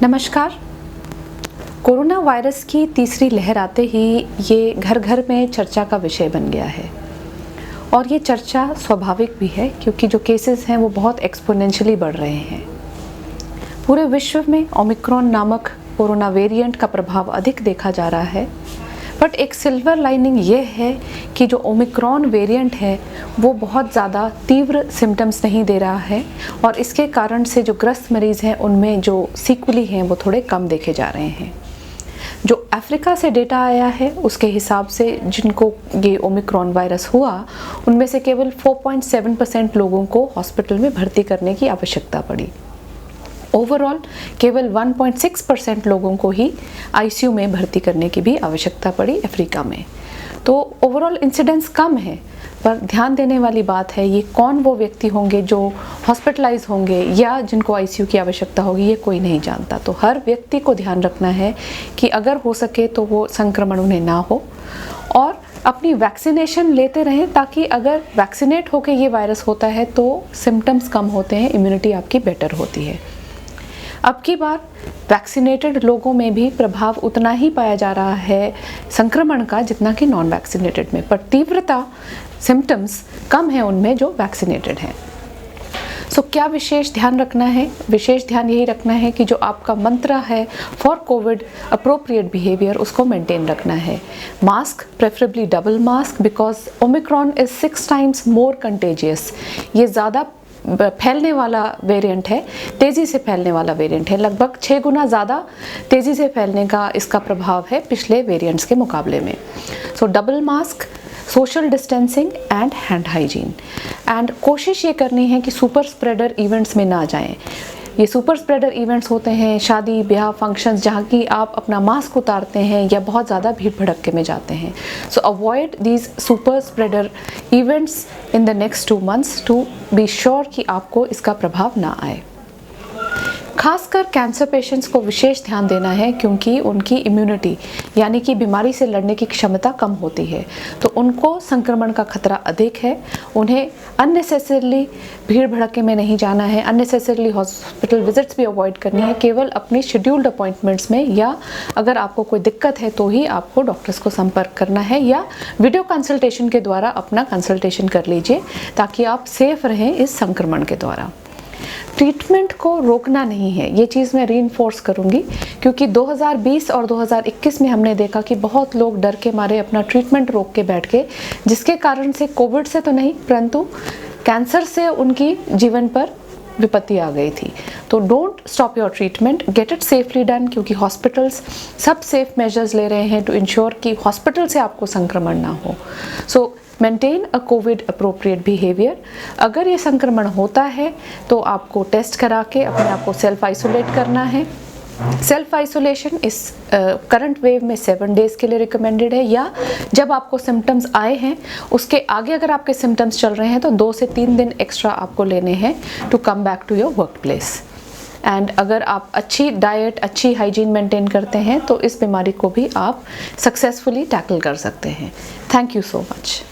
नमस्कार। Corona virus की तीसरी लहर आते ही ये घर घर में चर्चा का विषय बन गया है और ये चर्चा स्वाभाविक भी है क्योंकि जो केसेस हैं वो बहुत एक्सपोनेंशियली बढ़ रहे हैं। पूरे विश्व में ओमिक्रॉन नामक कोरोना वेरिएंट का प्रभाव अधिक देखा जा रहा है, बट एक सिल्वर लाइनिंग ये है कि जो ओमिक्रॉन वेरिएंट है वो बहुत ज़्यादा तीव्र सिम्टम्स नहीं दे रहा है और इसके कारण से जो ग्रस्त मरीज़ हैं उनमें जो सीक्वली हैं वो थोड़े कम देखे जा रहे हैं। जो अफ्रीका से डेटा आया है उसके हिसाब से जिनको ये ओमिक्रॉन वायरस हुआ उनमें से केवल 4.7% लोगों को हॉस्पिटल में भर्ती करने की आवश्यकता पड़ी। ओवरऑल केवल 1.6% लोगों को ही आईसीयू में भर्ती करने की भी आवश्यकता पड़ी अफ्रीका में। तो ओवरऑल इंसिडेंस कम है, पर ध्यान देने वाली बात है ये कौन वो व्यक्ति होंगे जो हॉस्पिटलाइज होंगे या जिनको आईसीयू की आवश्यकता होगी, ये कोई नहीं जानता। तो हर व्यक्ति को ध्यान रखना है कि अगर हो सके तो वो संक्रमण उन्हें ना हो और अपनी वैक्सीनेशन लेते रहें, ताकि अगर वैक्सीनेट होकर ये वायरस होता है तो सिम्टम्स कम होते हैं, इम्यूनिटी आपकी बेटर होती है। अब की बार वैक्सीनेटेड लोगों में भी प्रभाव उतना ही पाया जा रहा है संक्रमण का जितना कि नॉन वैक्सीनेटेड में, पर तीव्रता सिम्टम्स कम है उनमें जो वैक्सीनेटेड हैं। सो क्या विशेष ध्यान रखना है? विशेष ध्यान यही रखना है कि जो आपका मंत्र है फॉर कोविड अप्रोप्रिएट बिहेवियर उसको मेंटेन रखना है। Mask, preferably double mask, because Omicron is 6 times more contagious. ये ज़्यादा फैलने वाला वेरिएंट है, तेज़ी से फैलने वाला वेरिएंट है, लगभग 6 गुना ज़्यादा तेज़ी से फैलने का इसका प्रभाव है पिछले वेरिएंट्स के मुकाबले में। सो double mask, social distancing and hand hygiene, and कोशिश ये करनी है कि सुपर स्प्रेडर इवेंट्स में ना जाएं। ये सुपर स्प्रेडर इवेंट्स होते हैं शादी ब्याह फंक्शंस जहाँ की आप अपना मास्क उतारते हैं या बहुत ज़्यादा भीड़ भड़क्के में जाते हैं। So avoid these super spreader events in the next 2 months to be sure कि आपको इसका प्रभाव ना आए। खासकर कैंसर पेशेंट्स को विशेष ध्यान देना है क्योंकि उनकी इम्यूनिटी यानी कि बीमारी से लड़ने की क्षमता कम होती है, तो उनको संक्रमण का खतरा अधिक है। उन्हें अननेसेसरली भीड़ भड़के में नहीं जाना है, अननेसेसरली हॉस्पिटल विजिट्स भी अवॉइड करनी है। केवल अपनी शेड्यूल्ड अपॉइंटमेंट्स में या अगर आपको कोई दिक्कत है तो ही आपको डॉक्टर्स को संपर्क करना है या वीडियो कंसल्टेशन के द्वारा अपना कंसल्टेशन कर लीजिए ताकि आप सेफ रहें इस संक्रमण के द्वारा। ट्रीटमेंट को रोकना नहीं है, ये चीज़ मैं रीइंफोर्स करूंगी क्योंकि 2020 और 2021 में हमने देखा कि बहुत लोग डर के मारे अपना ट्रीटमेंट रोक के बैठ गए, जिसके कारण से कोविड से तो नहीं परंतु कैंसर से उनकी जीवन पर विपत्ति आ गई थी। तो don't stop your treatment, get it safely done, क्योंकि हॉस्पिटल्स सब सेफ मेजर्स ले रहे हैं टू इंश्योर कि हॉस्पिटल से आपको संक्रमण ना हो। सो maintain a Covid appropriate behaviour. अगर ये संक्रमण होता है तो आपको टेस्ट करा के अपने आप को सेल्फ आइसोलेट करना है। सेल्फ आइसोलेशन इस करंट वेव में 7 days के लिए रिकमेंडेड है, या जब आपको सिम्टम्स आए हैं उसके आगे अगर आपके सिम्टम्स चल रहे हैं तो 2 से 3 दिन एक्स्ट्रा आपको लेने हैं to come back to your workplace. And अगर आप अच्छी डाइट, अच्छी हाइजीन मेंटेन करते हैं तो इस बीमारी को भी आप सक्सेसफुली टैकल कर सकते हैं। Thank you so much.